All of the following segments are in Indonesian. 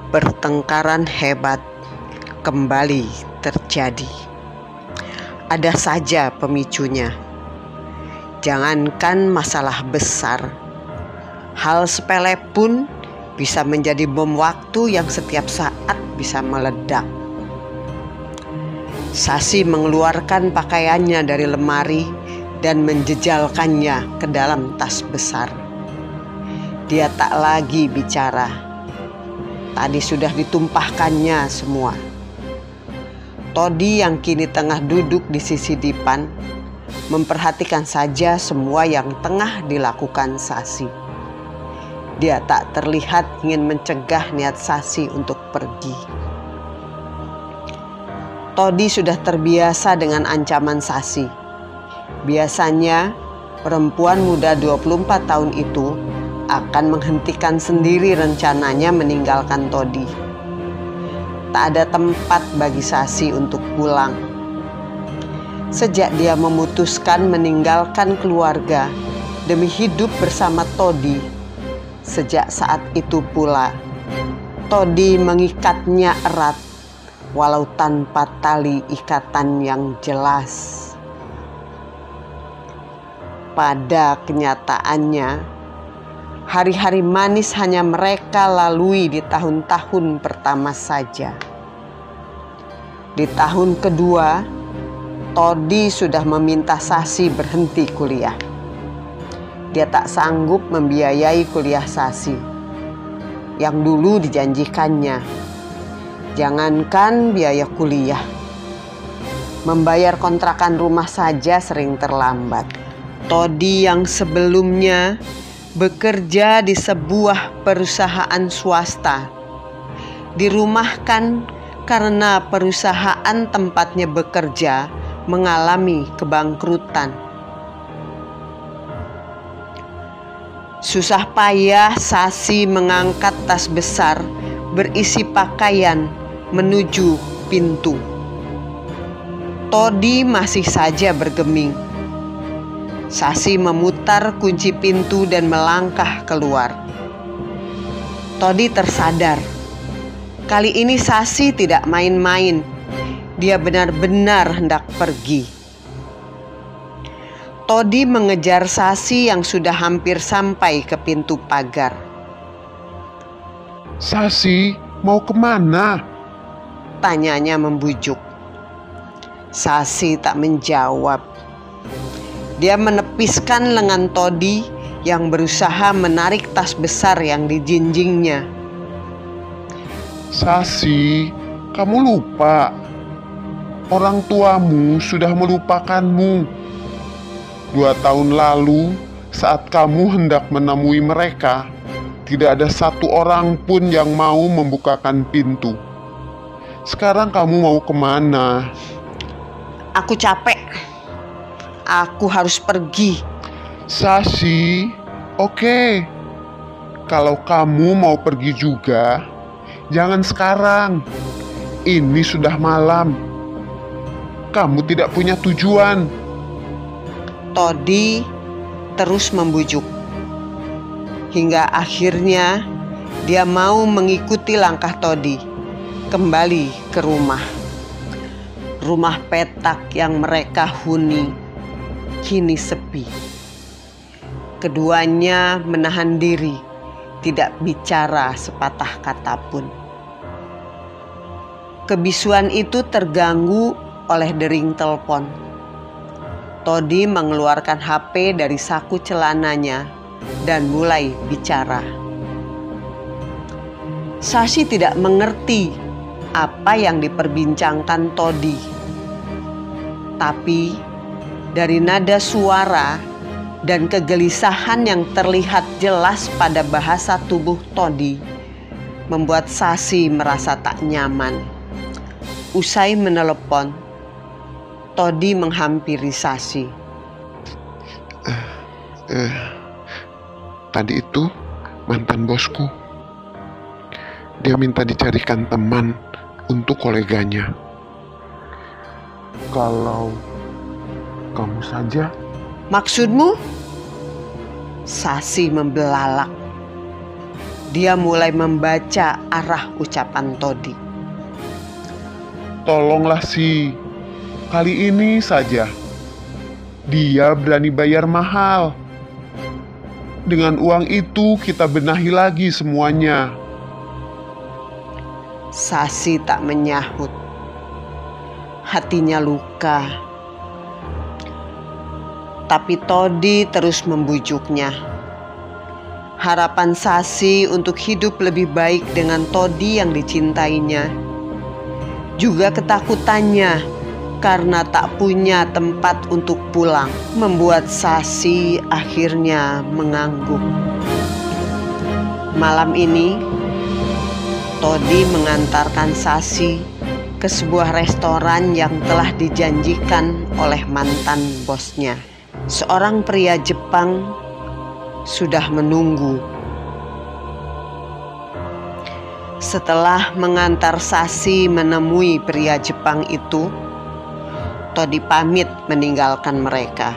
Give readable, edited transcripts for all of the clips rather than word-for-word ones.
Pertengkaran hebat kembali terjadi. Ada saja pemicunya. Jangankan masalah besar, hal sepele pun bisa menjadi bom waktu yang setiap saat bisa meledak. Sasi mengeluarkan pakaiannya dari lemari dan menjejalkannya ke dalam tas besar. Dia tak lagi bicara. Tadi sudah ditumpahkannya semua. Todi yang kini tengah duduk di sisi dipan memperhatikan saja semua yang tengah dilakukan Sasi. Dia tak terlihat ingin mencegah niat Sasi untuk pergi. Todi sudah terbiasa dengan ancaman Sasi. Biasanya perempuan muda 24 tahun itu akan menghentikan sendiri rencananya meninggalkan Todi. Tak ada tempat bagi Sasi untuk pulang. Sejak dia memutuskan meninggalkan keluarga demi hidup bersama Todi, sejak saat itu pula Todi mengikatnya erat, walau tanpa tali ikatan yang jelas. Pada kenyataannya, hari-hari manis hanya mereka lalui di tahun-tahun pertama saja. Di tahun kedua, Todi sudah meminta Sasi berhenti kuliah. Dia tak sanggup membiayai kuliah Sasi yang dulu dijanjikannya. Jangankan biaya kuliah, membayar kontrakan rumah saja sering terlambat. Todi yang sebelumnya bekerja di sebuah perusahaan swasta dirumahkan karena perusahaan tempatnya bekerja mengalami kebangkrutan. Susah payah Sasi mengangkat tas besar berisi pakaian menuju pintu. Todi masih saja bergeming. Sasi memutar kunci pintu dan melangkah keluar. Todi tersadar. Kali ini Sasi tidak main-main. Dia benar-benar hendak pergi. Todi mengejar Sasi yang sudah hampir sampai ke pintu pagar. "Sasi, mau kemana?" Tanyanya membujuk. Sasi tak menjawab. Dia menepiskan lengan Todi yang berusaha menarik tas besar yang dijinjingnya. "Sasi, kamu lupa. Orang tuamu sudah melupakanmu. 2 tahun lalu, saat kamu hendak menemui mereka, tidak ada satu orang pun yang mau membukakan pintu. Sekarang kamu mau kemana?" Aku capek. Aku harus pergi. "Sasi, oke. Kalau kamu mau pergi juga, jangan sekarang. Ini sudah malam. Kamu tidak punya tujuan." Todi terus membujuk. Hingga akhirnya dia mau mengikuti langkah Todi kembali ke rumah. Rumah petak yang mereka huni kini sepi. Keduanya menahan diri, tidak bicara sepatah kata pun. Kebisuan itu terganggu oleh dering telepon. Todi mengeluarkan HP dari saku celananya dan mulai bicara. Sasi tidak mengerti apa yang diperbincangkan Todi. Tapi dari nada suara dan kegelisahan yang terlihat jelas pada bahasa tubuh Todi membuat Sasi merasa tak nyaman. Usai menelepon, Todi menghampiri Sasi. Tadi itu mantan bosku. Dia minta dicarikan teman untuk koleganya. Kalau kamu saja. Maksudmu? Sasi membelalak. dia mulai membaca arah ucapan Todi. Tolonglah Si, kali ini saja. Dia berani bayar mahal. Dengan uang itu kita benahi lagi semuanya. Sasi tak menyahut. Hatinya luka. Tapi Todi terus membujuknya. Harapan Sasi untuk hidup lebih baik dengan Todi yang dicintainya, juga ketakutannya karena tak punya tempat untuk pulang, membuat Sasi akhirnya mengangguk. Malam ini, Todi mengantarkan Sasi ke sebuah restoran yang telah dijanjikan oleh mantan bosnya. Seorang pria Jepang sudah menunggu. Setelah mengantar Sasi menemui pria Jepang itu, Todi pamit meninggalkan mereka.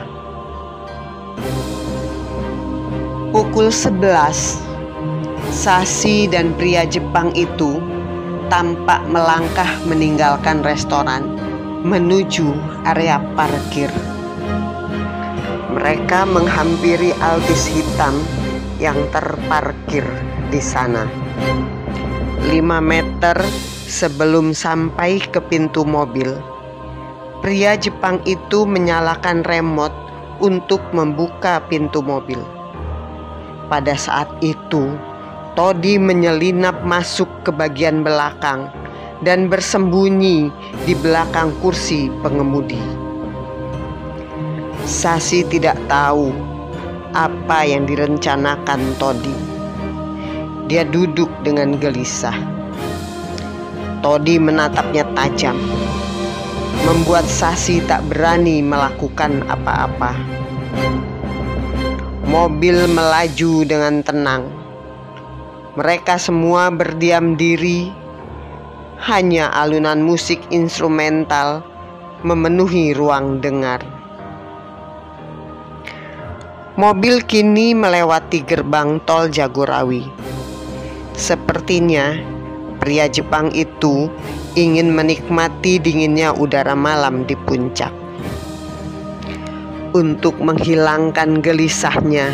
Pukul 11, Sasi dan pria Jepang itu tampak melangkah meninggalkan restoran menuju area parkir. Mereka menghampiri Altis hitam yang terparkir di sana. 5 meter sebelum sampai ke pintu mobil, pria Jepang itu menyalakan remote untuk membuka pintu mobil. Pada saat itu, Todi menyelinap masuk ke bagian belakang dan bersembunyi di belakang kursi pengemudi. Sasi tidak tahu apa yang direncanakan Todi. Dia duduk dengan gelisah. Todi menatapnya tajam, membuat Sasi tak berani melakukan apa-apa. Mobil melaju dengan tenang. Mereka semua berdiam diri. Hanya alunan musik instrumental memenuhi ruang dengar. Mobil kini melewati gerbang tol Jagorawi. Sepertinya pria Jepang itu ingin menikmati dinginnya udara malam di puncak. Untuk menghilangkan gelisahnya,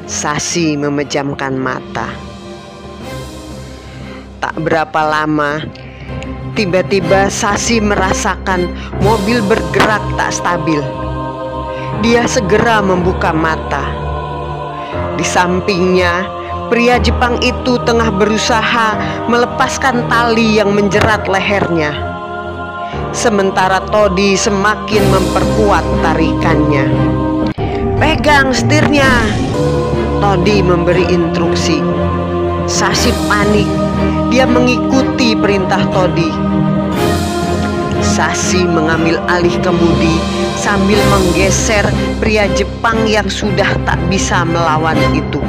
Sasi memejamkan mata. Tak berapa lama, tiba-tiba Sasi merasakan mobil bergerak tak stabil. Dia segera membuka mata. Di sampingnya, pria Jepang itu tengah berusaha melepaskan tali yang menjerat lehernya. Sementara Todi semakin memperkuat tarikannya. "Pegang setirnya," Todi memberi instruksi. Sasi panik. Dia mengikuti perintah Todi. Sasi mengambil alih kemudi sambil menggeser pria Jepang yang sudah tak bisa melawan itu.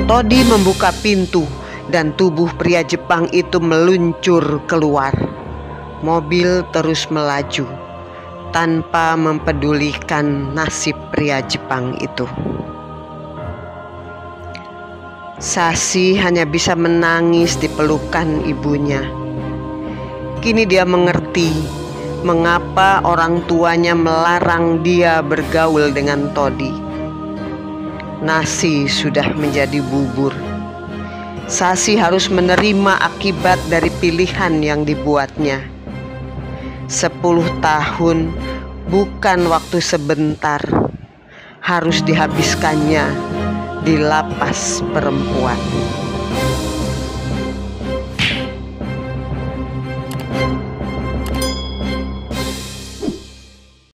Todi membuka pintu dan tubuh pria Jepang itu meluncur keluar. Mobil terus melaju tanpa mempedulikan nasib pria Jepang itu. Sasi hanya bisa menangis di pelukan ibunya. Kini dia mengerti mengapa orang tuanya melarang dia bergaul dengan Todi. Nasi sudah menjadi bubur. Sasi harus menerima akibat dari pilihan yang dibuatnya. 10 tahun bukan waktu sebentar, harus dihabiskannya di lapas perempuan.